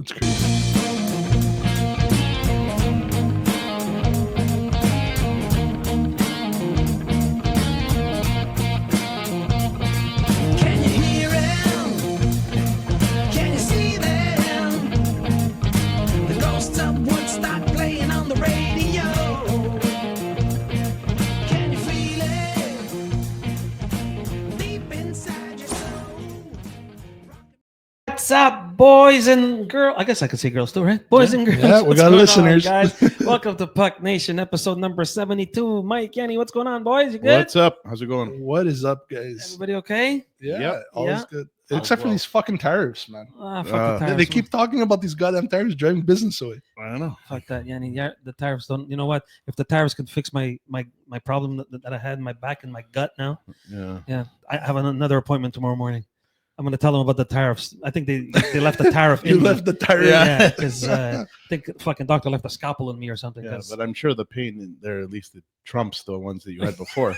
It's crazy. Can you hear them? Can you see them? The ghosts of Woodstock playing on the radio. Can you feel it deep inside your soul? What's up, boys and girls? I guess I could say girls too, right? Boys and girls. Yeah, we What's got going on, listeners. guys. Welcome to Puck Nation, episode number 72. Mike, Yanni, what's going on, boys? You good? What's up? How's it going? What is up, guys? Everybody okay? Yeah, Yep. all is Yeah. good. Oh, Except for well. these fucking tariffs, man. Fucking They tariffs. They keep talking about these goddamn tariffs driving business away. I don't know. Fuck that, Yanni. Yeah, the tariffs don't. You know what? If the tariffs could fix my problem that I had in my back and my gut now, Yeah. I have another appointment tomorrow morning. I'm going to tell them about the tariffs. I think they left the tariff You in left the tariff. Yeah, because I think fucking doctor left a scalpel in me or something. Yeah, 'cause- but I'm sure the pain in there, at least it trumps the ones that you had before.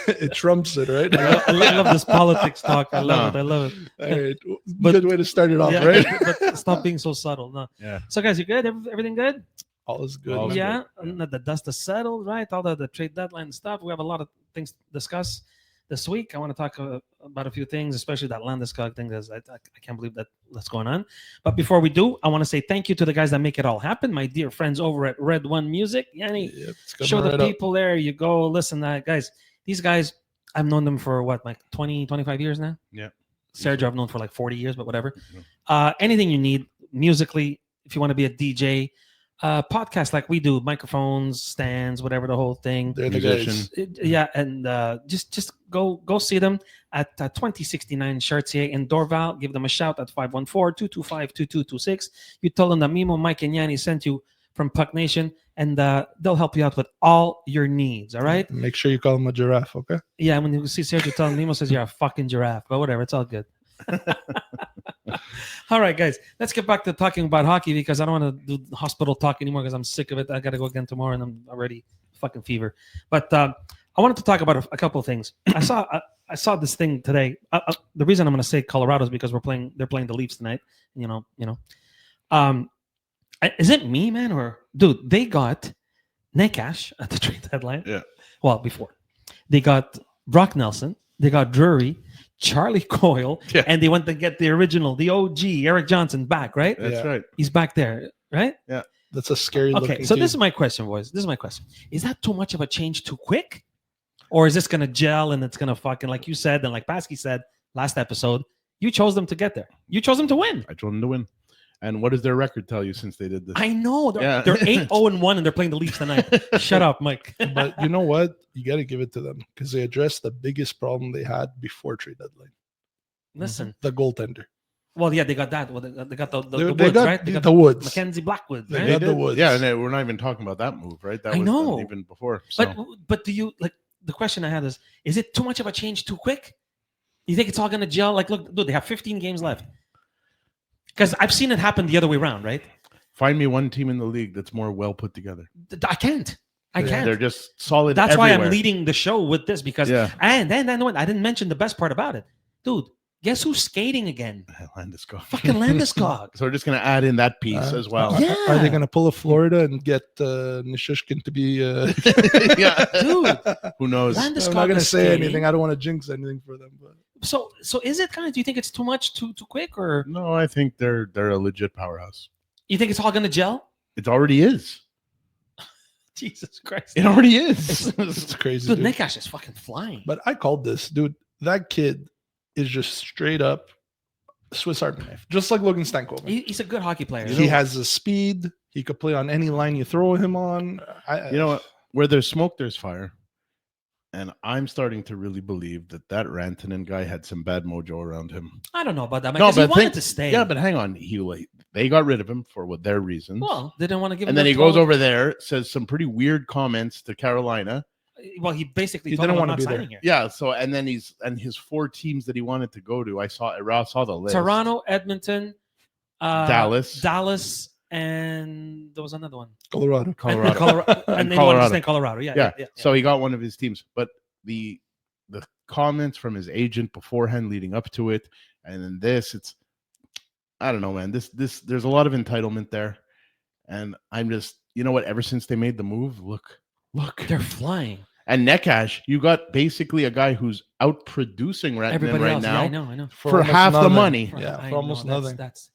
It trumps it, right? I love this politics talk. I love it. I love it. All right. But- Good way to start it off, Yeah, right? but stop being so subtle. No. Yeah. So, guys, you good? Everything good? All is good. All is man. Yeah. good. And the dust is settled, right? All the trade deadline stuff. We have a lot of things to discuss this week. I want to talk about a few things, especially that Landeskog thing. I can't believe that's going on. But before we do, I want to say thank you to the guys that make it all happen. My dear friends over at Red One Music. Yanni, Yep, it's coming show the right up. people there. You go listen to that. Guys, these guys, I've known them for what, like 20, 25 years now? Yeah. Sergio, I've known for like 40 years, but whatever. Mhm. Anything you need musically, if you want to be a DJ, podcast like we do, microphones, stands, whatever, the whole thing. They're the Musician. guys. Yeah, and just go see them at 2069 Chartier in Dorval. Give them a shout at 514-225-2226. You tell them that Mimo, Mike, and Yanni sent you from Puck Nation, and they'll help you out with all your needs. All right? Make sure you call him a giraffe, okay? Yeah, when you see Sergio, tell him Mimo says you're a fucking giraffe, but whatever, it's all good. All right, guys, let's get back to talking about hockey because I don't want to do hospital talk anymore because I'm sick of it. I got to go again tomorrow and I'm already fucking fever. But I wanted to talk about a couple of things. I saw this thing today. The reason I'm going to say Colorado is because they're playing the Leafs tonight. You know. Is it me, man, or dude? They got Nekash at the trade deadline. Yeah. Well, before they got Brock Nelson, they got Drury, Charlie Coyle, Yeah. and they went to get the original, the OG, Eric Johnson back, right? That's Yeah. right. He's back there, right? That's a scary Okay, looking so team. this is my question, boys. This is my question. Is that too much of a change too quick? Or is this going to gel and it's going to fucking, like you said, and like Paskey said last episode, you chose them to get there. You chose them to win. I told them to win. And what does their record tell you since they did this? I know. They're, Yeah. they're 8-0-1 and they're playing the Leafs tonight. Shut up, Mike. But you know what? You got to give it to them because they addressed the biggest problem they had before trade deadline. Listen. The goaltender. Well, yeah, they got that. Well, they got the They Woods, got right? They got the Woods. Mackenzie Blackwood, They right? got They the did. Woods. Yeah, and we're not even talking about that move, right? That I was know. done even before. So. But do you like the question I had is it too much of a change too quick? You think it's all gonna gel? Like, look, dude, they have 15 games left. Because I've seen it happen the other way around, right? Find me one team in the league that's more well put together. I can't. I Yeah. can't. They're just solid. That's why I'm everywhere. leading the show with this because Yeah. and then I didn't mention the best part about it, dude. Guess who's skating again? Landeskog. Fucking Landeskog. So we're just going to add in that piece as well. Yeah. Are they going to pull a Florida and get Nishushkin to be? Yeah. Dude, Who knows? Landeskog I'm not going to is say skating. anything. I don't want to jinx anything for them. But So is it kind of? Do you think it's too much, too quick, or No, I think they're a legit powerhouse. you think it's all gonna gel? It already is. Jesus Christ, It already is. it's crazy. dude, dude. Nick Ash is fucking flying. But I called this, dude. That kid is just straight up Swiss Army knife, just like Logan Stankoven. He's a good hockey player. He has the speed. He could play on any line you throw him on. You know what? Where there's smoke, there's fire. And I'm starting to really believe that Rantanen guy had some bad mojo around him. I don't know about that, man. No, 'Cause he but wanted think- to stay. Yeah, but hang on. They got rid of him for what their reasons. well, they didn't want to give him. and then the he goes 12 over there, says some pretty weird comments to Carolina. Well, he basically He told didn't them, wanna I'm be not there. signing here. Yeah. So and then his 4 teams that he wanted to go to. I saw the list. Toronto, Edmonton, Dallas, and there was another one. Colorado. Colorado. And they wanted to stay in Colorado. Yeah. So he got one of his teams, but the comments from his agent beforehand, leading up to it, and then this, I don't know, man. This there's a lot of entitlement there, and I'm just, you know what? Ever since they made the move, look, They're flying. and Nekash, you got basically a guy who's out producing Rantanen Everybody right else, now I know. for almost half the nothing. money. Yeah, I for almost know, nothing. That's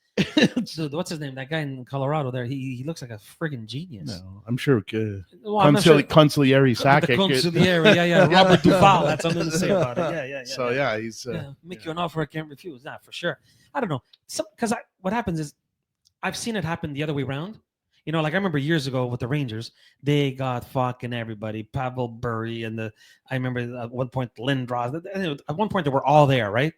dude, what's his name? That guy in Colorado there. He looks like a friggin' genius. No, I'm sure. Well, I'm not sure- Consigliere The Sakic. consigliere, yeah. Robert Duvall had something to say about it. Yeah. So yeah, he's Make you an offer I can't refuse. Nah, for sure. I don't know. Because what happens is I've seen it happen the other way around. You know, like I remember years ago with the Rangers, they got fucking everybody. Pavel Bury and I remember at one point Lindros. At one point they were all there, right?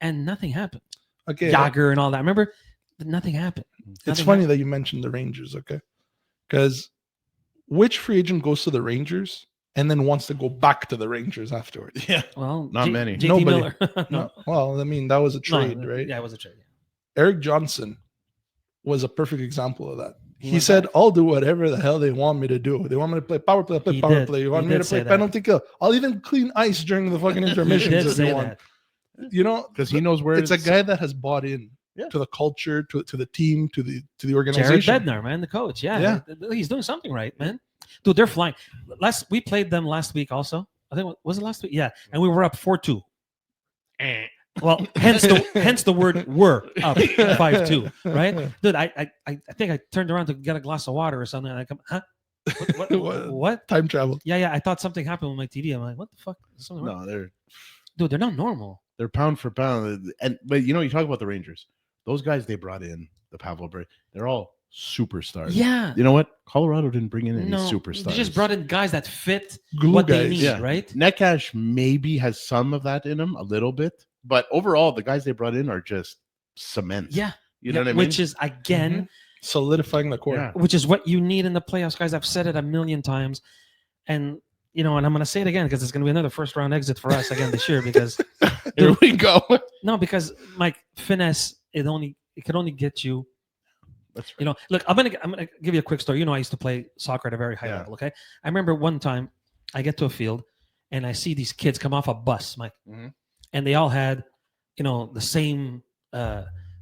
And nothing happened. Okay, Yager and all that. Remember, nothing happened. it's Nothing funny happened. that you mentioned the Rangers. Okay, because which free agent goes to the Rangers and then wants to go back to the Rangers afterwards? yeah. Well, Not many. JT Nobody. Miller. No. Well, I mean, that was a trade, right? Yeah, it was a trade. Eric Johnson was a perfect example of that. He He went said, back. "I'll do whatever the hell they want me to do. They want me to play power play, I play He power did. play. You He want me did to play say that. penalty kill. I'll even clean ice during the fucking He intermissions did if say you want." that. You know, Because he knows where it's a guy that has bought in Yeah. to the culture, to the team, to the Jared organization. Bednar, man, the coach. Yeah, Yeah. he's doing something right, man. Dude, they're flying. We played them last week also. I think was it last week? Yeah, and we were up 4-2. Well, hence the word "were" up 5-2, right? Dude, I think I turned around to get a glass of water or something. And I come, huh? What? Time travel. Yeah. I thought something happened with my TV. I'm like, what the fuck? Is something wrong? No, Dude, they're not normal. they're pound for pound, but you know, you talk about the Rangers. Those guys they brought in, the Pavel Bury, they're all superstars. Yeah. You know what? Colorado didn't bring in any No, superstars. they just brought in guys that fit Glue what they guys. need, Yeah. right? Nekash maybe has some of that in him, a little bit, but overall, the guys they brought in are just cement. Yeah. You know Yeah, what I mean? Which is again, Solidifying the core. Yeah. which is what you need in the playoffs, guys. I've said it a million times, and and I'm going to say it again because it's going to be another first round exit for us again this year. Because Here we go. because Mike, finesse it can only get you. That's right. Look, I'm gonna give you a quick story. I used to play soccer at a very high Yeah. level. Okay, I remember one time I get to a field and I see these kids come off a bus, Mike, Mhm. and they all had the same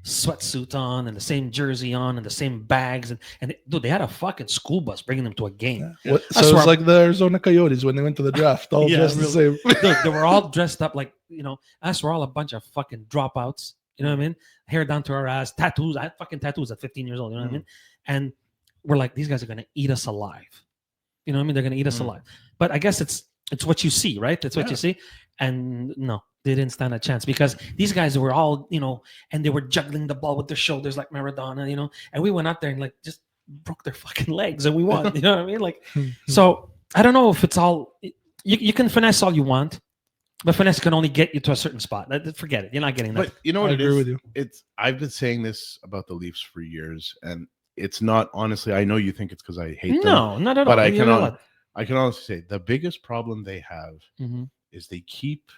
sweatsuit on and the same jersey on and the same bags and dude, they had a fucking school bus bringing them to a game. What, I so swear- it's like the Arizona Coyotes when they went to the draft, all Yeah, dressed the same. Dude, they were all dressed up like us. We're all a bunch of fucking dropouts. You know what I mean? Hair down to our ass, tattoos. I had fucking tattoos at 15 years old. You know what I mean? And we're like, these guys are gonna eat us alive. You know what I mean? They're gonna eat us alive. But I guess it's what you see, right? That's what Yeah. you see. And no, they didn't stand a chance because these guys were all, and they were juggling the ball with their shoulders like Maradona, and we went out there and like just broke their fucking legs and we won. You know what I mean? Like, so I don't know if it's all you can finesse all you want, but finesse can only get you to a certain spot. Forget it. You're not getting that. But you know I what? agree with you. I've been saying this about the Leafs for years, and it's not honestly. I know you think it's because I hate them. No, not at all. but I You know cannot- what? I can honestly say the biggest problem they have Mhm. is they keep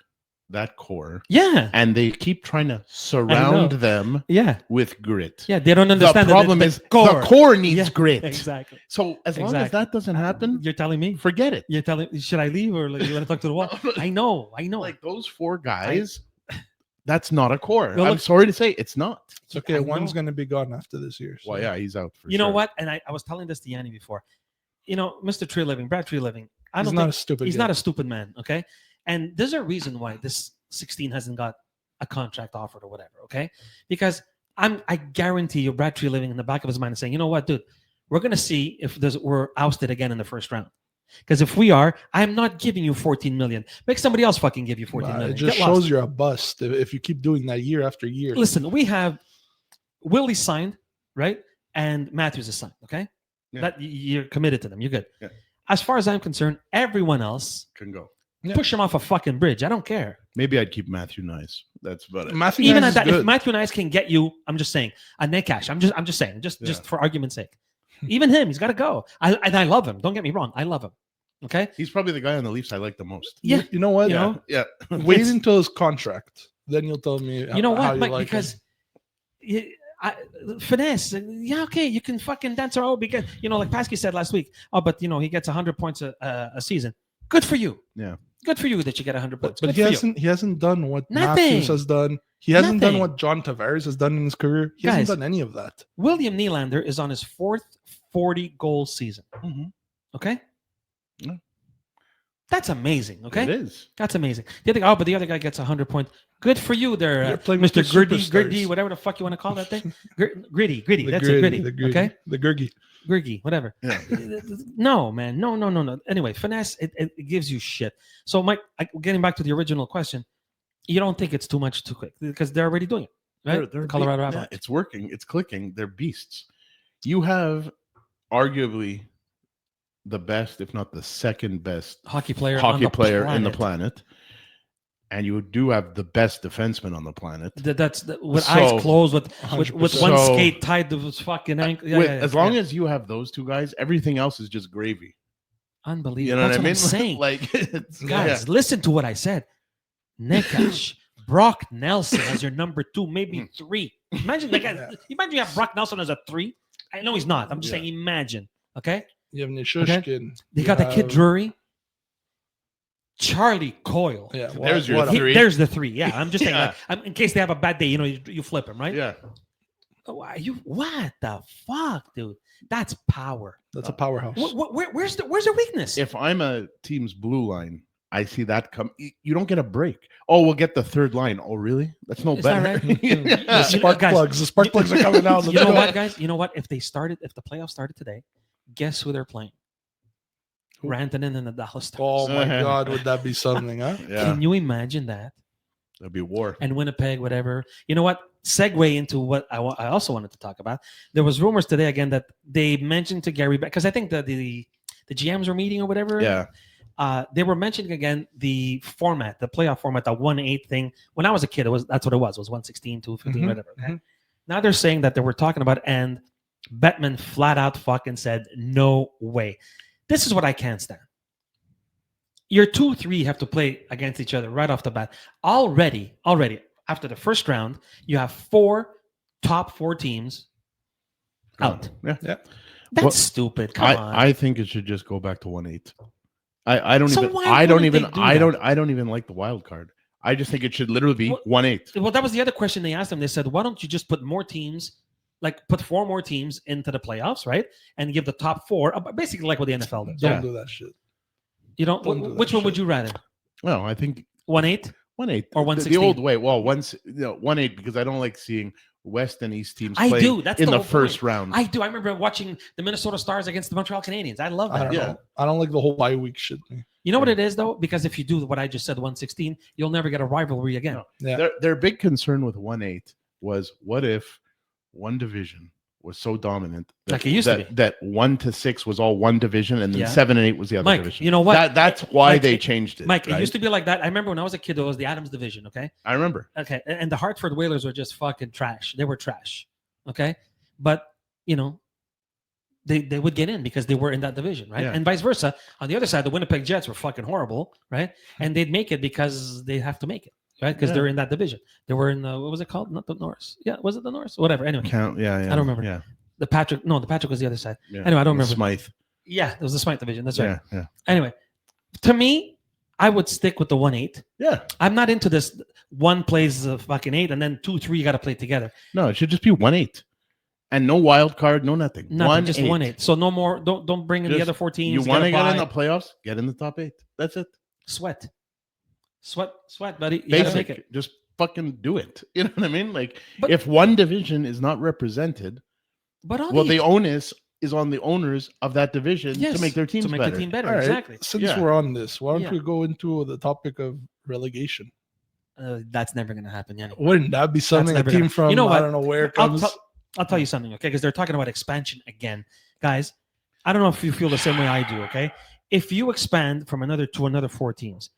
that core Yeah. and they keep trying to surround know. them Yeah. with grit. Yeah. They don't The understand problem that is the core needs Yeah, grit. Exactly. So as long as Exactly. that doesn't happen, You're telling me? forget it. You're telling should I leave or like you want to talk to the wall? I know. Like those four guys, that's not a core. Well, I'm look- sorry to say, it's not. It's okay. I One's know. going to be gone after this year. Well, yeah, he's out. For You know sure. what? And I was telling this to Yanni before. Mr. Tree Living, Brad Tree Living. I He's don't not think a stupid he's guy. not a stupid man. Okay. And there's a reason why this 16 hasn't got a contract offered or whatever. Okay. Because I guarantee you, Brad Tree Living in the back of his mind is saying, you know what, dude, we're going to see if we're ousted again in the first round. Because if we are, I'm not giving you 14 million. Make somebody else fucking give you 14 Nah, million. it just Get lost. shows you're a bust if you keep doing that year after year. Listen, we have Willie signed, right? And Matthews is signed. Okay. Yeah. That you're committed to them. You're good. Yeah. As far as I'm concerned, everyone else Can go. Yeah. push him off a fucking bridge. I don't care. Maybe I'd keep Matthew Nice. That's about it. Matthew Even Nice at is that, if good. Matthew Nice can get you, I'm just saying a net cash. I'm just saying, just Yeah. for argument's sake. Even him, he's got to go. I love him. Don't get me wrong. I love him. Okay. He's probably the guy on the Leafs I like the most. Yeah. You know what? You know? Yeah. Wait It's- until his contract. Then you'll tell me You know how what, you Mike? like Because him. finesse, yeah, okay, you can fucking dance around because like Paskey said last week. Oh, but he gets 100 points a season. Good for you. Yeah. Good for you that you get 100 points. But Good he for you. hasn't done what Nothing. Matthews has done. He hasn't done Nothing. what John Tavares has done in his career. He Guys. hasn't done any of that. William Nylander is on his 4th 40-goal season. Mhm. Okay? Yeah. That's amazing. Okay? It is. That's amazing. The other guy gets 100 points. Good for you there, You're playing with Mr. your Gritty, superstars. whatever the fuck you want to call that thing. Gritty. The That's gritty, it, gritty. The gritty. Okay? The Gurgy. Gritty, whatever. Yeah. No, man. No. Anyway, finesse, it gives you shit. So, Mike, getting back to the original question, you don't think it's too much too quick because they're already doing it, right? They're Colorado yeah, Avalanche. it's working. It's clicking. They're beasts. You have arguably the best, if not the second best, Hockey player in the planet, and you do have the best defenseman on the planet. With So, eyes closed, with 100%. one So- skate tied to his fucking ankle. As long as you have those two guys, everything else is just gravy. unbelievable. You know That's what I mean? I'm saying. Like, it's, Guys, listen to what I said. Nekash, Brock Nelson as your number 2, maybe 3. Imagine imagine you have Brock Nelson as a 3. I know he's not. I'm just saying, imagine. Okay, You have Nishushkin. they got the kid Drury, Charlie Coyle. Yeah, There's your what a- three. There's the 3. Yeah, I'm just saying. Yeah. Like, in case they have a bad day, you flip him, right? yeah. Oh, what the fuck, dude? That's power. That's a powerhouse. Where's the weakness? If I'm a team's blue line, I see that come. You don't get a break. Oh, we'll get the third line. Oh, really? That's no Is that better. right? The Yeah. spark Guys, plugs. The spark plugs are coming out. You know what, guys? You know what? If the playoffs started today, guess who they're playing? Who? Rantanen and the Dallas Stars. Oh my God, would that be something, huh? Yeah, Can you imagine that? that'd be war. And Winnipeg, whatever. You know what? Segue into what I also wanted to talk about. There was rumors today again that they mentioned to Gary because I think that the GMs were meeting or whatever. Yeah, They were mentioning again the format, the playoff format, the 1-8 thing. When I was a kid, that's what it was. It was 116, 215, Mhm, whatever. Okay? Now they're saying that they were talking about, and Bettman flat out fucking said, no way. This is what I can't stand. Your 2-3 have to play against each other right off the bat. Already, after the first round, you have 4 top 4 teams out. Yeah. Yeah. That's Well, stupid. Come on. I think it should just go back to 1-8. I don't So even. why I don't wouldn't even. they do I that? don't even like the wild card. I just think it should literally be Well- 1-8. Well, that was the other question they asked him. They said, why don't you just put more teams, like put 4 more teams into the playoffs, right? And give the top 4, basically like what the NFL does. Don't Yeah. do that shit. You don't, Don't do that which one would shit. you rather? Well, I think 1-8? 1-8 Or The 116? old way. Well, 1-8 because I don't like seeing West and East teams I play do. That's in the the whole first point. round. I do. I remember watching the Minnesota Stars against the Montreal Canadiens. I love I that. don't Yeah. know. I don't like the whole bye week shit. Man. You know what it is, though? Because if you do what I just said, 116, you'll never get a rivalry again. No. Yeah. Their big concern with 1-8 was what if one division was so dominant that, Like it used to be. that 1 to 6 was all one division and then Yeah. 7 and 8 was the other Mike, division. you know what? That's why Mike, they changed it. Mike, it right? used to be like that. I remember when I was a kid, it was the Adams division, okay? I remember. Okay. And the Hartford Whalers were just fucking trash. They were trash. Okay. But, they would get in because they were in that division, right? Yeah. And vice versa. On the other side, the Winnipeg Jets were fucking horrible, right? And they'd make it because they have to make it, right? Because Yeah. they're in that division. They were in the, what was it called? Not the Norse. Yeah. Was it the Norse? Whatever. Anyway, Yeah. I don't remember. Yeah. the Patrick was the other side. yeah. Anyway, I don't remember. Smythe. Yeah. It was the Smythe division. That's right. Yeah. Anyway, to me, I would stick with the 1-8. Yeah. I'm not into this. One plays the fucking 8 and then 2-3 you got to play together. No, it should just be 1-8. And no wild card, no nothing. Nothing, just 1-8. 1-8. So no more. Don't bring in the Just- other 4 teams. You want to gotta get in buy. the playoffs? Get in the top 8. That's it. Sweat, buddy. You gotta make it. Basic. Just fucking do it. You know what I mean? Like, But- if one division is not represented, But all well, the the onus is on the owners of that division yes, to make their teams to make better. the team better. All right. Exactly. Since Yeah. we're on this, why don't Yeah. we go into the topic of relegation? That's never gonna happen. Yeah. Wouldn't that be something? A never team gonna- from You know I what? don't know where I'll, comes. I'll tell you something, okay? Because they're talking about expansion again, guys. I don't know if you feel the same way I do. Okay, if you expand from another 4 teams,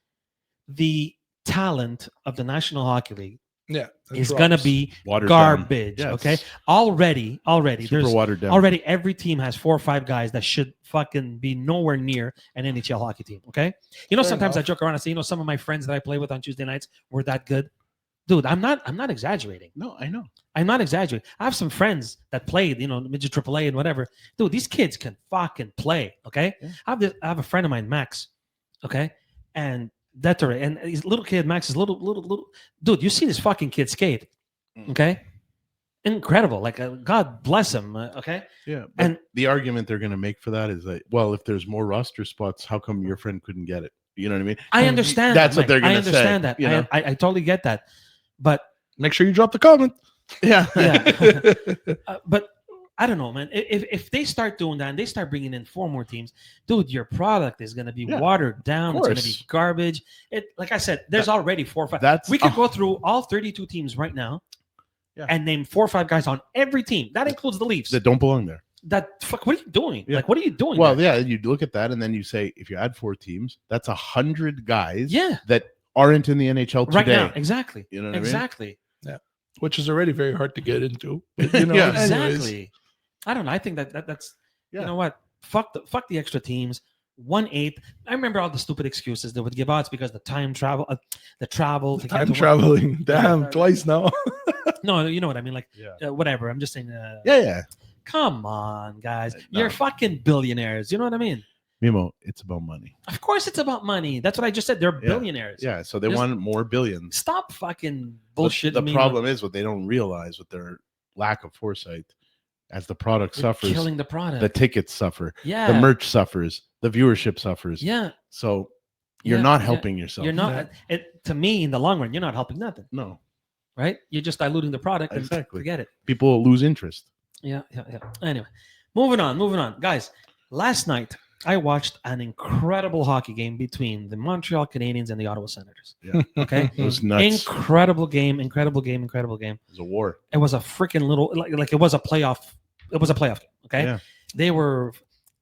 the talent of the National Hockey League Yeah, it is drops. gonna be Watered down. garbage. Yes. Okay, already Super there's watered down. already every team has 4 or 5 guys that should fucking be nowhere near an NHL hockey team. Okay, Fair sometimes I enough. joke around and say, some of my friends that I play with on Tuesday nights were that good. Dude, I'm not exaggerating. No, I know. I'm not exaggerating. I have some friends that played, midget AAA and whatever. Dude, these kids can fucking play. Okay, Yeah. I have a friend of mine, Max. Okay, and Detere, and his little kid Max is little dude. You see this fucking kid skate? Okay, incredible. Like God bless him. Okay, Yeah, but And- the argument they're going to make for that is that, well, if there's more roster spots, how come your friend couldn't get it? You know what I mean? I understand. That's that, what they're Mike. I going to say. understand that. You know? I totally get that, but Make sure you drop the comment. Yeah, yeah, but I don't know, man. If they start doing that and they start bringing in 4 more teams, dude, your product is going to be Yeah, watered down. It's going to course. be garbage. Like I said, there's already 4 or 5. That's We could go through all 32 teams right now, Yeah. and name 4 or 5 guys on every team. That includes the Leafs. that don't belong there. What are you doing? Yeah. Like, what are you doing? Well, there? yeah, you look at that and then you say, if you add 4 teams, that's 100 guys Yeah. that aren't in the NHL today. Right now, exactly. You know what I mean? Exactly. Which is already very hard to get into. But, you know, Yeah. anyways. Exactly. I don't know. I think that's Yeah. you know what? Fuck the extra teams. 1/8. I remember all the stupid excuses they would give out. It's because the time travel, to get Time to work. traveling. Damn, twice now. No, you know what I mean. Like Yeah. whatever. I'm just saying. Yeah. Come on, guys. No. You're fucking billionaires. You know what I mean? Mimo, it's about money. Of course, it's about money. That's what I just said. They're Yeah. billionaires. Yeah, so they Just- want more billions. Stop fucking But bullshit. the problem is what they don't realize with their lack of foresight, as the product suffers, killing the product. the tickets suffer, yeah. the merch suffers, the viewership suffers. Yeah. So you're Yeah, not yeah. helping yourself. You're not. To me, in the long run, you're not helping nothing. No, Right? You're just diluting the product and Exactly. forget it. people will lose interest. Yeah. Anyway, moving on. Guys, last night I watched an incredible hockey game between the Montreal Canadiens and the Ottawa Senators. Yeah. Okay. It was nuts. Incredible game. It was a war. It was a freaking little like it was a playoff. It was a playoff game. Okay. Yeah. They were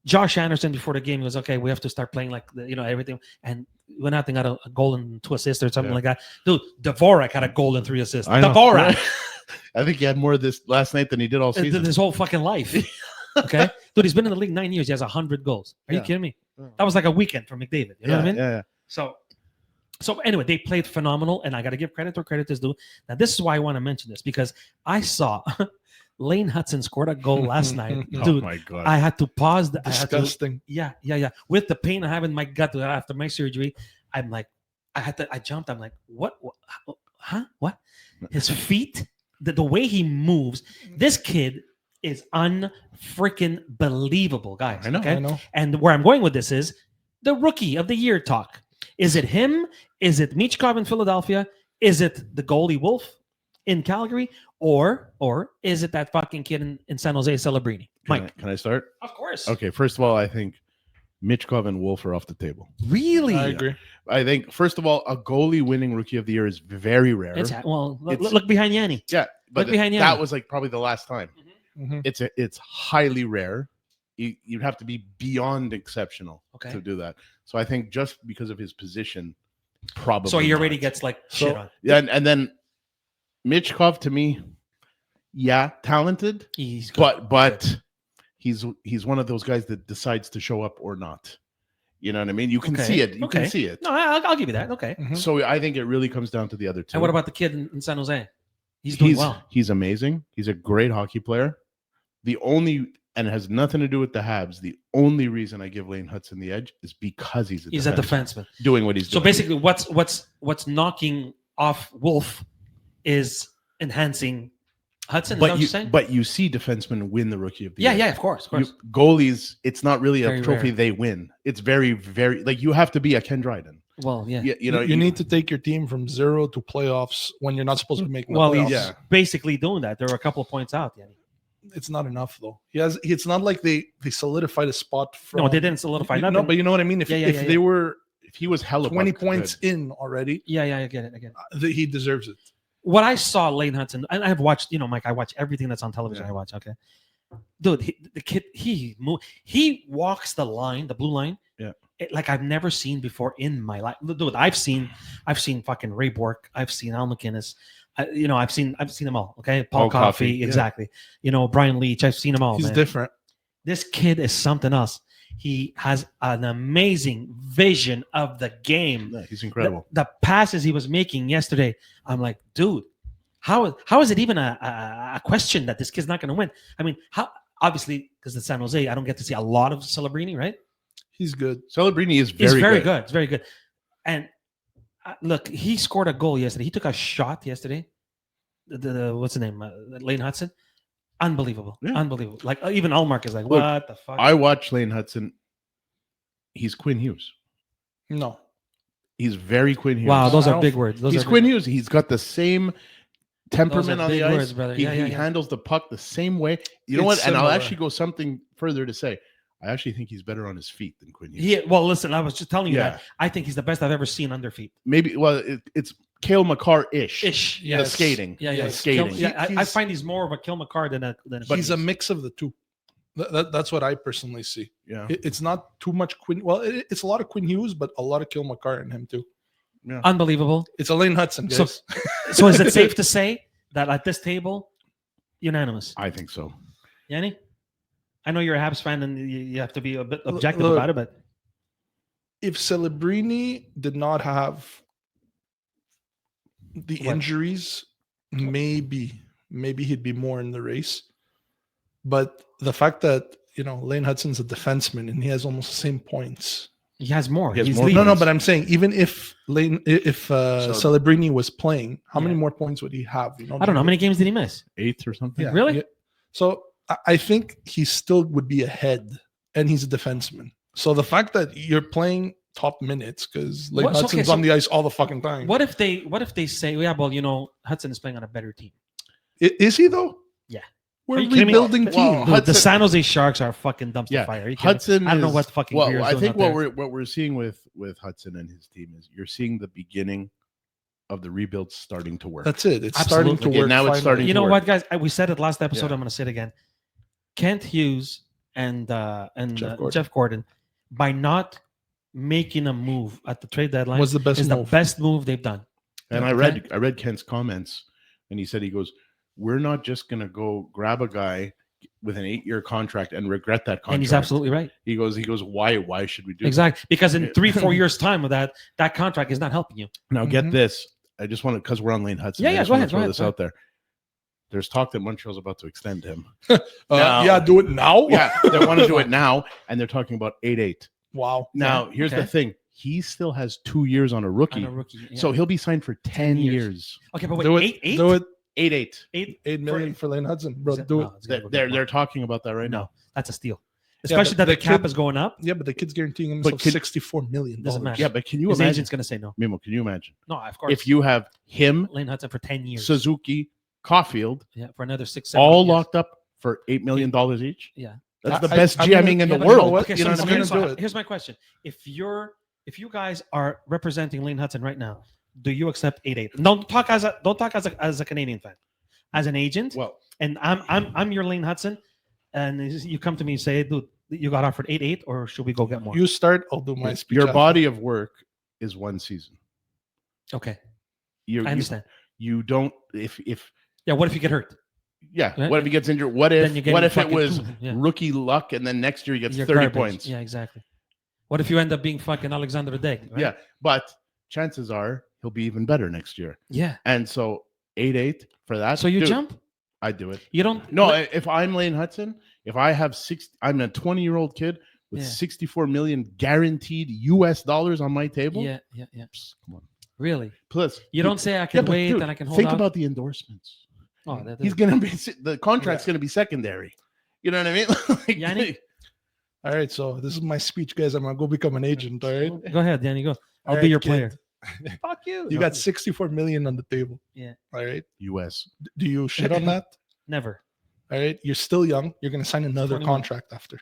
Josh Anderson before the game was okay. We have to start playing like everything. And went out and got a goal and 2 assists or something Yeah. like that. Dude, Dvorak had a goal and 3 assists. I know. Dvorak. I think he had more of this last night than he did all season. His whole fucking life. Okay, dude, he's been in the league 9 years. He has 100 goals. Are you Yeah. kidding me? Yeah. That was like a weekend for McDavid. You know what I mean? Yeah. So anyway, they played phenomenal, and I got to give credit where credit is due. Now, this is why I want to mention this because I saw Lane Hutson scored a goal last night, Oh dude. my god. I had to pause. I had to, Disgusting. yeah. With the pain I have in my gut after my surgery, I'm like, I jumped. I'm like, what? Huh? What? His feet, the way he moves. This kid is unfreaking believable, guys. I know, Okay? I know. And where I'm going with this is the rookie of the year talk. Is it him? Is it Michkov in Philadelphia? Is it the goalie Wolf in Calgary? Or is it that fucking kid in San Jose, Celebrini? Mike. Can I start? Of course. Okay, first of all, I think Michkov and Wolf are off the table. Really? I agree. I think, first of all, a goalie winning rookie of the year is very rare. Look behind Yanni. Yeah, but Look behind that Yanni. was like probably the last time. Mhm. It's highly rare. You'd have to be beyond exceptional Okay. to do that. So I think just because of his position, probably. So he already not. gets like So- shit on. Yeah, and then Michkov to me, yeah, talented, He's good. but he's one of those guys that decides to show up or not. You know what I mean? You can Okay, see it. You okay. can see it. No, I'll give you that. Okay. Mhm. So I think it really comes down to the other two. And what about the kid in San Jose? He's doing well. He's amazing. He's a great hockey player. And it has nothing to do with the Habs. The only reason I give Lane Hutson the edge is because he's He's a defenseman. doing what he's So doing. basically, what's knocking off Wolf is enhancing Hudson. Is that what you're saying? But you see defensemen win the rookie of the yeah, year. of course. Goalies, it's not really a Very trophy rare. they win. It's very, very like you have to be a Ken Dryden. Well, yeah. You know, you need to take your team from 0 to playoffs when you're not supposed to be making the Well, playoffs. he's Yeah. basically doing that. There were a couple of points out. Yanni. It's not enough though. It's not like they solidified a spot from. No, they didn't solidify No, nothing. but you know what I mean. If Yeah, they were if he was hella 20 points in already, yeah, I get it. he deserves it. What I saw Lane Hutson, and I've watched, Mike, I watch everything that's on television. Yeah. I watch, okay. Dude, the kid, he walks the line, the blue line, Yeah. like I've never seen before in my life. Dude, I've seen fucking Ray Bork, I've seen Al McInnes, I've seen them all. Okay, Paul Paul Coffey, Coffey, yeah. exactly. Brian Leach, I've seen them all. He's man. different. This kid is something else. He has an amazing vision of the game. Yeah, he's incredible. The passes he was making yesterday, I'm like, dude, how is it even a question that this kid's not going to win? I mean, how obviously because it's San Jose, I don't get to see a lot of Celebrini, right? He's good. Celebrini is He's very, very good. good. It's very good. And look, he scored a goal yesterday. He took a shot yesterday. The what's the name? Lane Hutson. Unbelievable. Yeah. Unbelievable. Like even Allmark is like, Look, what the fuck? I watched Lane Hutson. He's Quinn Hughes. No. He's very Quinn Hughes. Wow, those I are don't- big words. Those He's are Quinn big- Hughes. He's got the same temperament on big the ice. words, brother. He, Yeah, yeah, he yeah. handles the puck the same way. You know It's what? And I'll similar. actually go something further to say. I actually think he's better on his feet than Quinn Hughes. Well, listen, I was just telling you Yeah. that. I think he's the best I've ever seen under feet. Maybe. Well, it's Cale Makar-ish. Ish. The Yes. skating. Yeah, yeah. The skating. Kill- yeah, I He's- find he's more of a Kill McCarr than a He's a Hughes. mix of the two. That's what I personally see. Yeah. It's not too much Quinn. Well, it's a lot of Quinn Hughes, but a lot of Kill McCarr in him too. Unbelievable. It's a Lane Hutson, So- guys. So is it safe to say that at this table, unanimous? I think so. Yanni? I know you're a Habs fan and you have to be a bit objective Look, about it, but If Celebrini did not have the What? injuries, maybe he'd be more in the race. But the fact that Lane Hutson's a defenseman and he has almost the same points. he has more. He has He's more leading. No, but I'm saying even if Celebrini was playing, how many Yeah. more points would he have? I don't know. How many games did he miss? 8th or something. Yeah, Really? yeah. So I think he still would be ahead, and he's a defenseman. So the fact that you're playing top minutes because Lane What's- Hutson's okay, on the ice all the fucking time. What if they say, yeah, well, Hudson is playing on a better team. Is he though? Yeah. We're Are you kidding me? rebuilding Well, team. Dude, Hudson- the San Jose Sharks are fucking dumpster Yeah, fire. Are you kidding me? Hudson. I don't know is- what fucking Well, Beer is I doing think out what there. we're seeing with Hudson and his team is you're seeing the beginning of the rebuild starting to work. That's it. It's Absolutely. starting to Yeah, work. now it's finally. starting You to know work. what, guys? We said it last episode. Yeah. I'm going to say it again. Kent Hughes and Gordon. Jeff Gordon, by not making a move at the trade deadline, Was the best is move. the best move they've done. And Okay. I read Kent's comments, and he goes, "We're not just gonna go grab a guy with an 8-year contract and regret that contract." And he's absolutely right. He goes, why should we do Exactly. Because in Yeah. 3-4 years' time with that contract is not helping you. that? Now get Mhm. this. I just want to, because we're on Lane Hutson. Yeah, I yeah, just go wanna ahead, throw go this ahead. out there. There's talk that Montreal's about to extend him. Yeah, No. do it now. Yeah, they want to do it now, and they're talking about 8-8. Wow. Now, here's okay. the thing: he still has 2 years on a rookie, On a rookie. Yeah. so he'll be signed for 10 years. years. okay, but wait, Do it. 8-8? Do it. 8-8. 8 $8 million for Lane Hudson, bro. Is it- Do no, it. it's gonna go They're more. talking about that right now. No, that's a steal. Yeah, Especially but that the the cap kid- is going up. Yeah, but the kid's guaranteeing But himself kid- $64 million. Doesn't matter. Yeah, but can you His imagine? agent's going to say no. Mimo, can you imagine No, of course. if you have him, Lane Hudson for 10 years. Suzuki, Caulfield, Yeah, for another 6-7 all years. locked up for $8 million each? Yeah. That's the I- best I'm gonna- GMing in yeah, the but you know world. what? Okay, You know so what I'm here's, gonna do it. here's my question: If you guys are representing Lane Hutson right now, do you accept 8-8? Don't talk as a Canadian fan, as an agent. Well, And I'm your Lane Hudson, and you come to me and say, dude, you got offered 8-8, or should we go get more? You start, I'll do my speech. your after. body of work is one season. Okay, You I understand. You don't if Yeah, what if you get hurt? yeah. Right. What if he gets injured? What Then you if get what him if it fucking was proven, yeah. rookie luck and then next year he gets You're 30 garbage. points? Yeah, exactly. What if you end up being fucking Alexander Deg? Right? Yeah, but chances are he'll be even better next year. Yeah. And so 8-8 for that. So you dude, jump? I'd do it. You don't? No, if I'm Lane Hutson, if I have I'm a 20-year-old kid with Yeah. 64 million guaranteed US dollars on my table. Yeah. Psst, come on. Really? Plus, You don't say I can but wait dude, and I can hold think out? about the endorsements. Oh, that He's is- gonna be the contract's gonna be secondary. You know what I mean? Like, Yanni? All right, so this is my speech, guys. I'm gonna go become an agent. All right. Go ahead, Danny. Go. I'll All be right, your kid. player. Fuck you. You got 64 million on the table. Yeah. All right. US. Do you shit on that? Never. All right. You're still young. You're gonna sign another 21. contract after.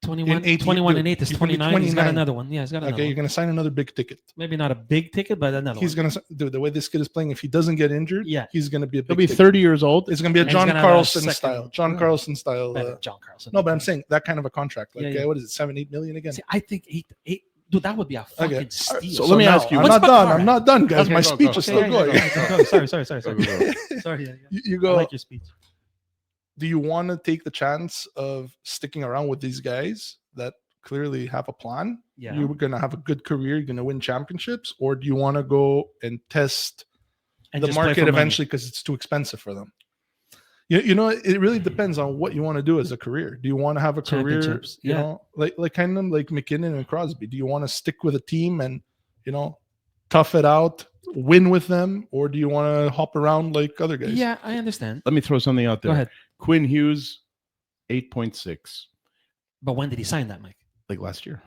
21, 18, 21 dude, and 8 is you can be 29. He's got 29. another one. Yeah, he's got another Okay, you're one. gonna sign another big ticket. Maybe not a big ticket, but another He's one. gonna do the way this kid is playing. If he doesn't get injured, Yeah. he's gonna be a big He'll be ticket. 30 years old. It's gonna be a And he's John gonna have a Carlson second- style. John Yeah. Carlson style. Better John Carlson. No, but I'm saying that kind of a contract. Like, Yeah, yeah. what is it? 7-8 million again? See, I think eight. Dude, that would be a fucking Okay. steal. So let me now, ask you, I'm what's not my done. car? I'm not done, guys. Okay, My go, speech go. is Okay, still going. go. Sorry. Go. Sorry. Yeah. You I go. like your speech. Do you want to take the chance of sticking around with these guys that clearly have a plan? Yeah. You're going to have a good career. You're going to win championships, or do you want to go and test And the just play for market money. eventually because it's too expensive for them? You know, it really depends on what you want to do as a career. Do you want to have a career, Championships, you yeah. know, like kind of like McKinnon and Crosby? Do you want to stick with a team and, you know, tough it out, win with them, or do you want to hop around like other guys? Yeah, I understand. Let me throw something out there. Go ahead. Quinn Hughes, 8.6, But when did he sign that, Mike? like last year.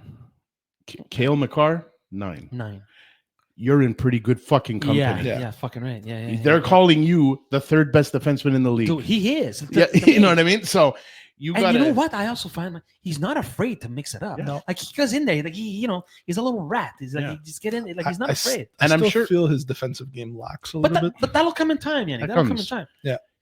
Cale Makar, 9. 9. You're in pretty good fucking company. Yeah, fucking right. Yeah. They're calling you the third best defenseman in the league. Dude, he is. Yeah, you know what I mean? So you got And you know what? I also find like, he's not afraid to mix it up. Yeah. No. Like he goes in there, like he's a little rat. He's like Yeah. he just get in, like he's not afraid. And And I'm still sure- feel his defensive game lacks a But little bit. but that'll come in time, Yanni. That That'll come in comes. time.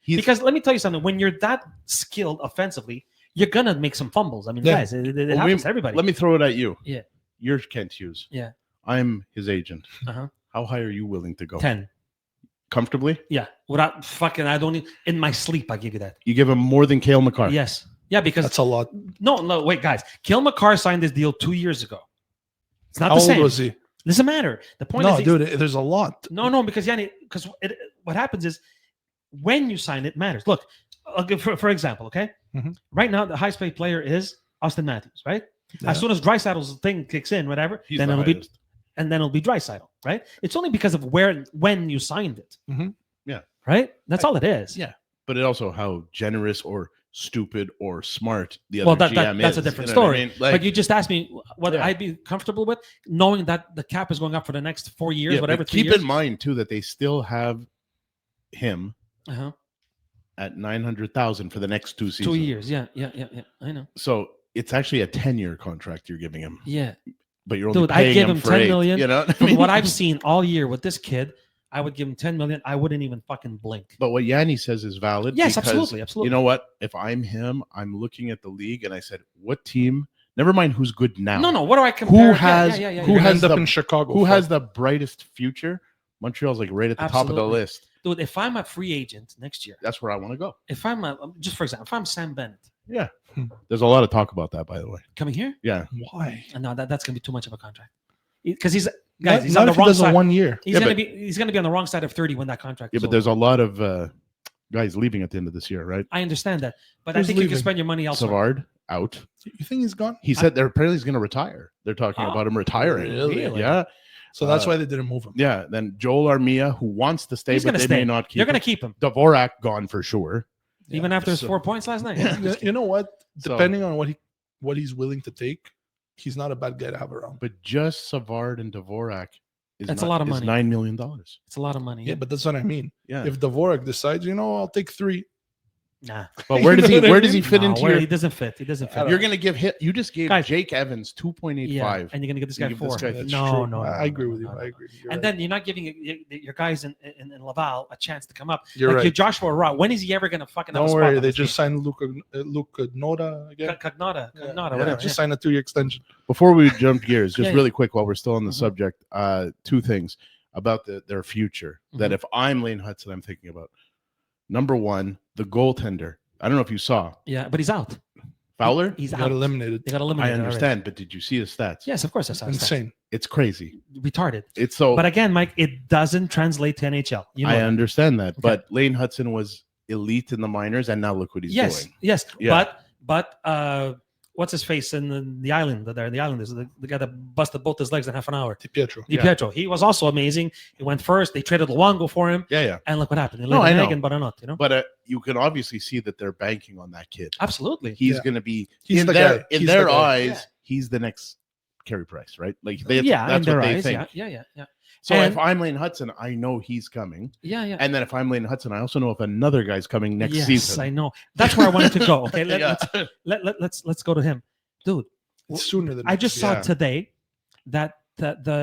He's Because let me tell you something. When you're that skilled offensively, you're gonna make some fumbles. I mean, Yeah. guys, it Well, happens to everybody. Let me throw it at you. Yeah. You're Kent Hughes. Yeah. I'm his agent. Uh-huh. How high are you willing to go? 10. Comfortably? Yeah. Without fucking, I don't in my sleep. I give you that. You give him more than Cale Makar. Yes. Yeah. Because That's a lot. no. Wait, guys. Cale Makar signed this deal 2 years ago. It's not How the old same. was he? Doesn't matter. The point No, is, dude, there's a lot. No, because Yanni, what happens is when you sign it matters. Look, I'll give for example, okay? Mhm. Right now, the highest paid player is Austin Matthews, right? Yeah. As soon as Dreisaitl's thing kicks in, whatever, He's then the it'll be highest. and then it'll be Draisaitl, right? It's only because of when you signed it. Mhm. Yeah. Right? That's all it is. Yeah. But it also how generous or stupid or smart the Well, other that- GM that's is. a different You know what I story. mean? Like, But you just asked me whether Yeah. I'd be comfortable with knowing that the cap is going up for the next 4 years, yeah, but whatever. 3 keep years. in mind too that they still have him Uh-huh. at 900,000 for the next 2 seasons. 2 years. Yeah. I know. So it's actually a 10-year contract you're giving him, Yeah. but you're only Dude, I'd paying give him him for 10 8, million. You know, what I From mean? what I've seen all year with this kid, I would give him 10 million. I wouldn't even fucking blink. But what Yanni says is valid. Yes, because, absolutely. You know what? If I'm him, I'm looking at the league and I said, what team? Never mind who's good now. No. What do I compare? has- Yeah. who You're gonna has end up the- in Chicago? Who for- has the brightest future? Montreal's like right at the top of the Absolutely. list. Dude, if I'm a free agent next year, That's where I want to go. if I'm just for example, if I'm Sam Bennett Yeah. There's a lot of talk about that, by the way. coming here, Yeah. Why? no, that's gonna be too much of a contract. Because he's Not, he's not on the if he wrong does a side. 1 year. He's Yeah, gonna but- he's gonna be on the wrong side of 30 when that contract. Yeah, is but there's over. a lot of guys leaving at the end of this year, right? I understand that, but I Who's think you leaving? can spend your money elsewhere. Savard out. You think he's gone? He said they're apparently he's going to retire. They're talking Oh, about him retiring. really? Yeah. So that's Uh, why they didn't move him. Yeah. Then Joel Armia, who wants to stay, He's but gonna they stay. may not keep You're gonna him. keep him Dvorak gone for sure. even after his so- 4 points last night. You know what? So- Depending on what he's willing to take, he's not a bad guy to have around. But just Savard and Dvorak is That's a lot of money. $9 million. It's a lot of money. Yeah, but that's what I mean. Yeah. If Dvorak decides, I'll take 3. Nah, But where does he You know what I where does he mean? fit No, into where your he doesn't fit. He doesn't fit. You're gonna give hit. You just gave Guys- Jake Evans 2.85. Yeah, and you're gonna get this You guy give 4. this guy- That's No, true. no, I agree with you. no, no. I agree. You're And right. then you're not giving your guys in Laval a chance to come up. You're like right. your Joshua Roy. When is he ever gonna fucking have Don't a spot worry. on They this just team? signed Luca Noda again. Cagnata, Yeah. whatever. Just signed a 2-year extension. Before we jump gears, just Yeah, really quick while we're still on the Mhm. subject, 2 things about their future that Mhm. if I'm Lane Hutson, I'm thinking about. Number 1, the goaltender. I don't know if you saw Yeah, but he's out. Fowler. He's He out. got eliminated. They got eliminated. I already. understand, but did you see the stats? Yes, of course. That's Insane. It's crazy. retarded. It's so. But again, Mike, it doesn't translate to NHL. You know I that. understand that, Okay. but Lane Hutson was elite in the minors, and now look what he's Yes, doing. yes. Yeah. But what's his face in the island? The Islanders, the guy that busted both his legs in half an hour. Di Pietro. Di Yeah. Pietro. He was also amazing. He went first. They traded Luongo for him, Yeah, yeah. and look what happened. They No, laid I an know. egg in Butternut, But you can obviously see that they're banking on that kid. Absolutely. He's Yeah. going to be He's in the their guy. in He's their the guy. eyes. Yeah. He's the next Carey Price, right? Like Yeah, in that's their what they eyes. think. Yeah. So And- if I'm Lane Hutson, I know he's coming, Yeah. and then if I'm Lane Hudson, I also know if another guy's coming next Yes, season. I know. That's where I wanted to go. Okay, Yeah. let's go to him, dude. It's sooner than I just saw Yeah. today that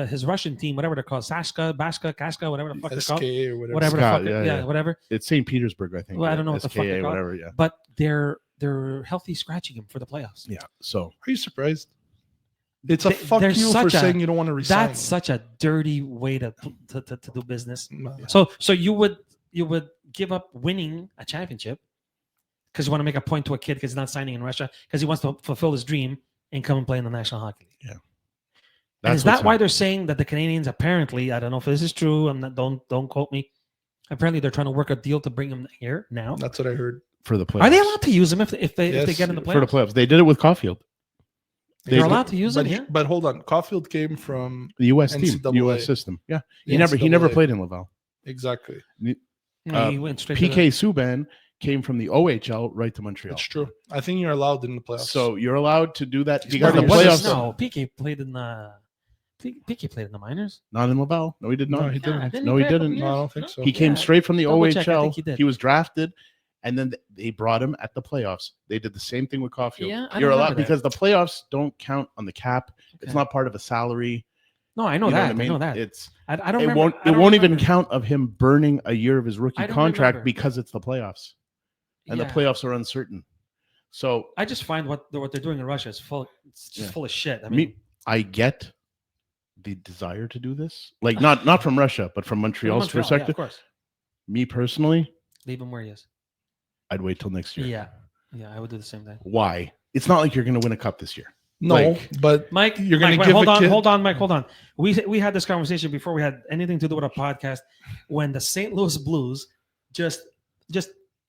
his Russian team, whatever they're called, Kaska, whatever the fuck they're called, SK or whatever. whatever the Ska, fuck, yeah, yeah. whatever. It's St. Petersburg, I think. Well, I don't know what the fuck SKA, they're called. whatever. Yeah, But they're healthy scratching him for the playoffs. yeah. So Are you surprised? It's a They- fuck they're you for such a- saying you don't want to resign. That's such a dirty way to do business. No. So you would give up winning a championship because you want to make a point to a kid because he's not signing in Russia because he wants to fulfill his dream and come and play in the National Hockey League. And that's is that what's why up. they're saying that the Canadians apparently, I don't know if this is true, don't quote me. Apparently they're trying to work a deal to bring him here now. That's what I heard. for the playoffs. Are they allowed to use him if they Yes, get in the playoffs? for the playoffs? They did it with Caulfield. They're They- allowed to use him. Yeah. But hold on, Caulfield came from The U.S. team, NCAA. U.S. system. Yeah, he Yeah, never NCAA. played in Laval. exactly. No, he went straight to PK Subban came from the OHL right to Montreal. It's true. I think you're allowed in the playoffs. So you're allowed to do that He's because the part of playoffs. the No, PK played in the PK played in the minors. Not in Laval. No, he did not. No, he didn't. didn't No, he play a couple didn't. No, I years? don't think so. He came Yeah. straight from the Double check, I OHL. think he did. He was drafted, and then they brought him at the playoffs. They did the same thing with Caulfield. Yeah, I You're don't allowed remember because the playoffs don't count on the cap. It's Okay. not part of a salary. No, I know You that. what I mean? know that. It's I don't. it remember, won't I don't it won't even remember. count of him burning a year of his rookie I don't contract remember. because it's the playoffs and Yeah. the playoffs are uncertain. So I just find what they're doing in Russia is full. It's just Yeah. full of shit. I me, mean, I get the desire to do this, like not from Russia, but from Montreal's Montreal, yeah, perspective. of course. Me personally, Leave him where he is. I'd wait till next year. Yeah, I would do the same thing. Why? It's not like you're going to win a cup this year. no, like- but Mike, You're gonna Mike, give hold a on, kid- hold on, Mike, hold on. We had this conversation before we had anything to do with a podcast when the St. Louis Blues just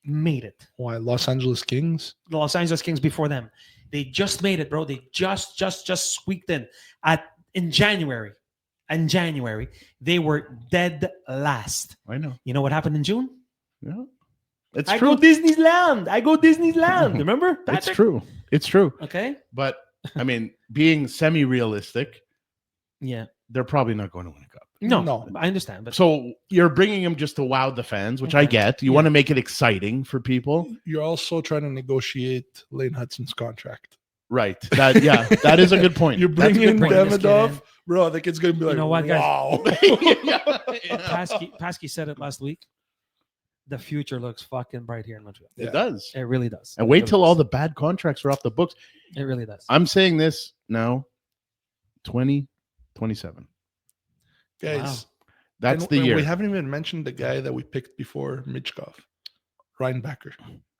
made it. why Los Angeles Kings? The Los Angeles Kings before them, they just made it, bro. They just squeaked in January. In January, they were dead last. I know. You know what happened in June? Yeah, it's I true. go Disneyland. Remember? It's Patrick? true. It's true. Okay. But I mean, being semi-realistic, Yeah. they're probably not going to win a cup. No, I understand, but So you're bringing him just to wow the fans, which I Okay. get. You Yeah. want to make it exciting for people, You're also trying to negotiate Lane Hutson's contract. right? That is a good point. You That's bring a good in point. Bring this kid Davidoff, in. bro. The kid's gonna be like, know what, guys? wow. Paskey said it last week. The future looks fucking bright here in Montreal. It does. It really does. And It wait really till all does. the bad contracts are off the books. It really does. I'm saying this now, 2027. Guys, That's and the year. We haven't even mentioned the guy that we picked before Michkov, Reinbacker.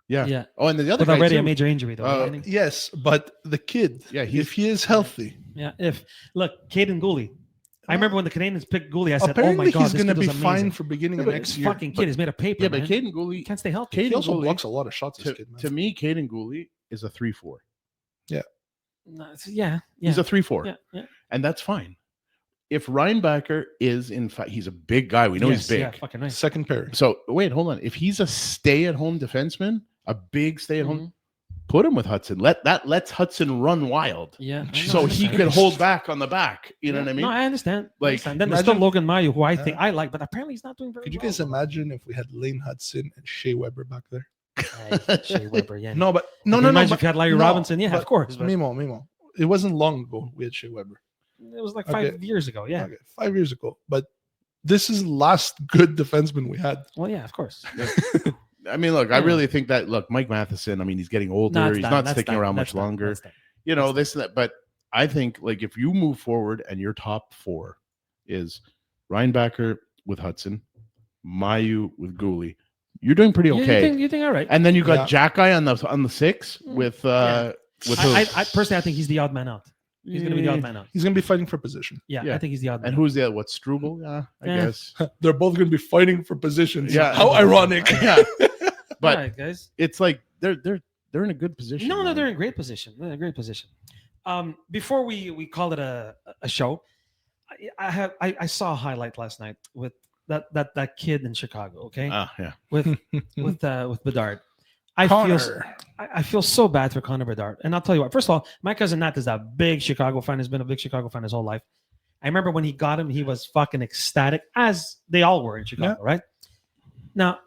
Yeah. Yeah. Oh, and the other With guy already too. a major injury though. Uh, I think. Yes, but the kid, Yeah, he's- if he is healthy, Yeah. If look, Caden Gooley. I remember when the Canadians picked Gooley, I said, apparently "Oh my god, he's this going to kid be was fine amazing." for beginning Yeah, of but next This year. fucking kid is made of paper. Yeah, but man. Caden He Gooley, can't stay healthy. He also Gooley- blocks a lot of shots. to, This kid, man. to me, Caden Gooley is a 3-4. No, yeah. He's a 3-4. Yeah. And that's fine. If Reinbacker is, in fact, he's a big guy. We know he's Yes, big. Yeah, fucking right. Second pair. So wait, hold on. If he's a stay-at-home defenseman, a big stay-at-home, Mhm. put him with Hutson. Lets Hutson run wild, Yeah. I so know, he I can understand. hold back on the back. You know what I mean? No, I understand. Like, Then there's still imagine- Logan Mayo, who I think I like, but apparently he's not doing very Could you well. guys imagine if we had Lane Hutson and Shea Weber back there? Hey, Shea Weber, yeah. No, but no. Imagine but- if you had Larry no, Robinson. Yeah, but of course. But Mimo. It wasn't long ago we had Shea Weber. it was like Okay. 5 years ago. Yeah. Okay, 5 years ago. But this is last good defenseman we had. Well, yeah, of course. I mean, look, I Yeah. really think that Mike Matheson. I mean, he's getting older. No, it's he's done. not That's sticking done. around That's much done. longer. That's done. You know this and that. But I think like if you move forward and your top four is Reinbacker with Hudson, Mayu with Gooley, you're doing pretty Yeah, okay. You think all right? And then you got Yeah. Jack Guy on the 6 with Yeah. with I personally, I think he's the odd man out. He's going to be the odd man out. He's going to be fighting for position. Yeah, Yeah. I think he's the odd man. and who's the other? What Struble? Yeah, I Yeah. guess. They're both going to be fighting for positions. Yeah. How ironic. Yeah, but all right, guys. it's like they're in a good position. No, man. they're in great position. They're in a great position. Before we call it a show, I saw a highlight last night with that kid in Chicago. Okay, Yeah. with Bedard. I feel so bad for Connor Bedard, and I'll tell you what. First of all, my cousin Nat is a big Chicago fan. Has been a big Chicago fan his whole life. I remember when he got him, he was fucking ecstatic, as they all were in Chicago, right? Now,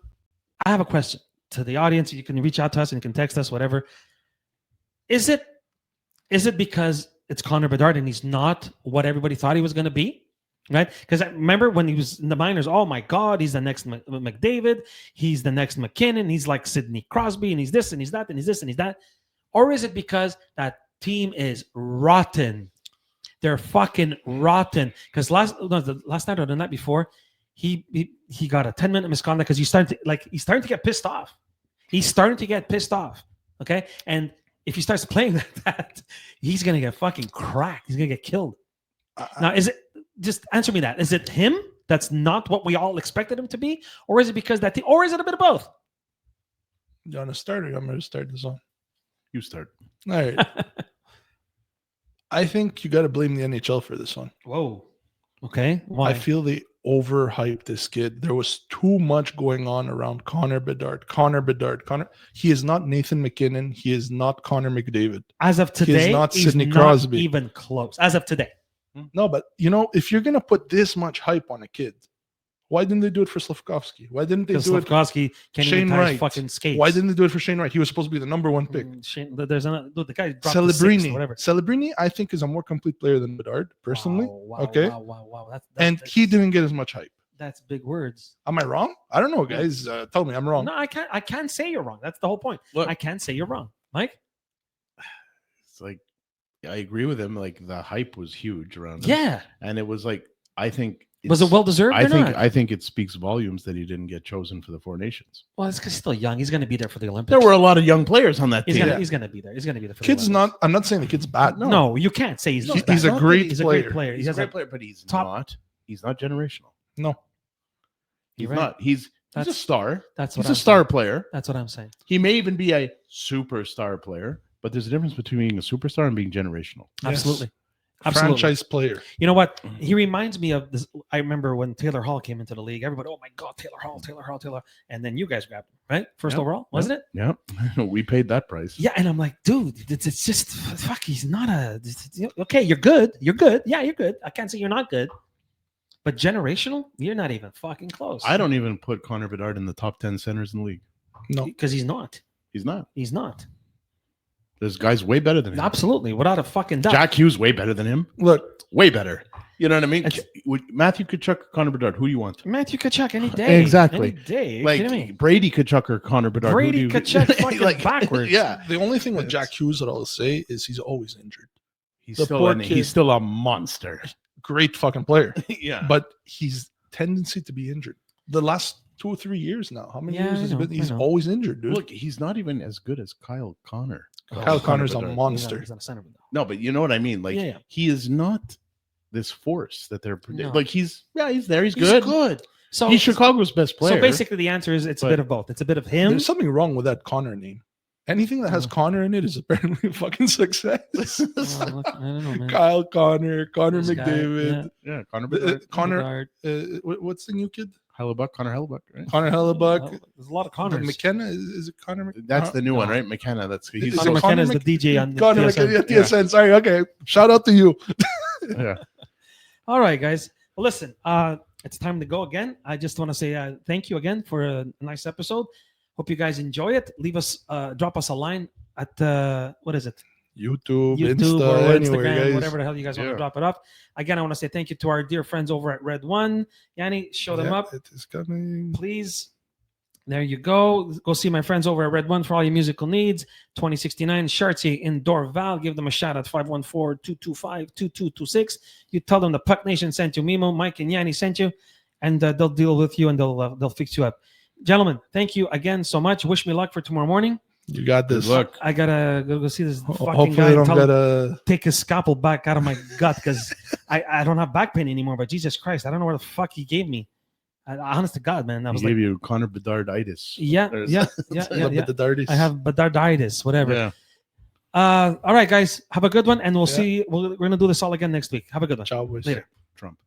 I have a question to the audience. You can reach out to us and you can text us, whatever. Is it because it's Connor Bedard and he's not what everybody thought he was going to be? Right? Because I remember when he was in the minors, oh my God, he's the next McDavid, he's the next McKinnon, he's like Sidney Crosby, and he's this and he's that, and he's this and he's that. Or is it because that team is rotten? They're fucking rotten. Because last night or the night before, he got a 10-minute misconduct because he's starting to get pissed off. He's starting to get pissed off. Okay. And if he starts playing like that, he's gonna get fucking cracked. He's gonna get killed. Now, is it just answer me that? Is it him that's not what we all expected him to be, or is it because or is it a bit of both? You want to start, or I'm going to start this one? You start. All right. I think you got to blame the NHL for this one. Whoa. Okay. Why? I feel they overhyped this kid. There was too much going on around Connor Bedard. He is not Nathan McKinnon. He is not Connor McDavid. As of today, not he's Sidney not Crosby. even close. As of today. No, but if you're going to put this much hype on a kid, why didn't they do it for Slavkovsky? Why didn't they Because do it? Slavkovsky can't even Shane tie his Wright. fucking skates. Why didn't they do it for Shane Wright? He was supposed to be the number one pick. There's another dude, the guy dropped to sixth or Celebrini. whatever. Celebrini, I think, is a more complete player than Bedard, personally. Wow, okay. Wow. And he didn't get as much hype. That's big words. Am I wrong? I don't know, guys. Tell me I'm wrong. No, I can't say you're wrong. That's the whole point. Look. I can't say you're wrong. Mike? It's like I agree with him. Like the hype was huge around him. Yeah. And it was like I think Was it well deserved or not? I think it speaks volumes that he didn't get chosen for the Four Nations. Well, it's because he's still young. He's going to be there for the Olympics. There were a lot of young players on that He's team. going to be there. He's going to be there for Kid's the Olympics. not. I'm not saying the kid's bad. No, you can't say he's. He's bad. a great He's a player. great player. He's a great player, but he's top- He's not generational. No. He's You're right. not. He's a That's- star. That's what He's I'm a star saying. player. That's what I'm saying. He may even be a superstar player, but there's a difference between being a superstar and being generational. Yes. Absolutely. Absolutely. Franchise player. You know what? He reminds me of this. I remember when Taylor Hall came into the league. Everybody, oh my God, Taylor Hall. And then you guys grabbed him, right? First Yep. overall, wasn't it? Yeah, we paid that price. Yeah. And I'm like, dude, it's just, fuck, he's not okay, you're good. You're good. Yeah, you're good. I can't say you're not good. But generational, you're not even fucking close. I don't even put Connor Bedard in the top 10 centers in the league. No. Because he's not. He's not. He's not. There's guys way better than him. Absolutely. Without a fucking doubt. Jack Hughes way better than him. Look, Way better. You know what I mean? It's- Matthew Tkachuk, Connor Bedard. Who do you want? Matthew Kachuk any day. Exactly. Any day. Are you Like kidding me? Brady Tkachuk or Connor Bedard. Brady who do you- Tkachuk fucking backwards. Yeah, the only thing with It's- Jack Hughes that I'll say is he's always injured. he's The still poor in it. kid. He's still a monster. Great fucking player. Yeah, But he's tendency to be injured. The last 2 or 3 years now. How many Yeah, years I has he know, been? I He's know. always injured, dude. look, he's not even as good as Kyle Connor. Kyle Connor's a Bedard. monster. He's not a center. No, but you know what I mean. Like Yeah. he is not this force that they're No. like. He's there. He's He's good. good. So He's Chicago's best player. So basically, the answer is it's a But- bit of both. It's a bit of him. There's something wrong with that Connor name. Anything that has Connor in it is apparently a fucking success. Oh, look, I don't know, man. Kyle Connor, Connor This guy, McDavid, yeah, Connor uh, Bedard, Connor. Bedard. What's the new kid? Hellebuck, Connor Hellebuck. Right? Connor Hellebuck. There's a lot of Connors. McKenna is it Connor? That's uh, the new one, no. right? McKenna. That's he's Is Connor it so, Connor McKenna is Mc- the DJ on Connor TSN. McKenna, yeah, TSN. Sorry, okay. Shout out to you. yeah. All right, guys. Well, listen, it's time to go again. I just want to say thank you again for a nice episode. Hope you guys enjoy it. Leave us, drop us a line at what is it? YouTube, YouTube Insta, or anywhere, Instagram, guys. whatever the hell you guys want Yeah. to drop it off. Again, I want to say thank you to our dear friends over at Red One. Yanni, show them Yeah, up, It is coming. please. There you go. Go see my friends over at Red One for all your musical needs. 2069 Chartier in Dorval. Give them a shout at 514-225-2226. You tell them the Puck Nation sent you, Mimo, Mike, and Yanni sent you, and they'll deal with you and they'll fix you up. Gentlemen, thank you again so much. Wish me luck for tomorrow morning. You got Good this. luck. I gotta go see this fucking Hopefully guy they and don't tell him get a. take his scalpel back out of my gut because I don't have back pain anymore. But Jesus Christ, I don't know where the fuck he gave me. Honest to God, man, I He was gave like, you Connor Bedarditis. yeah. The dirty. I have Bedarditis, whatever. Yeah. All right, guys, have a good one, and we'll Yeah. see. We're gonna do this all again next week. Have a good one. Ciao, boys. Later. Trump.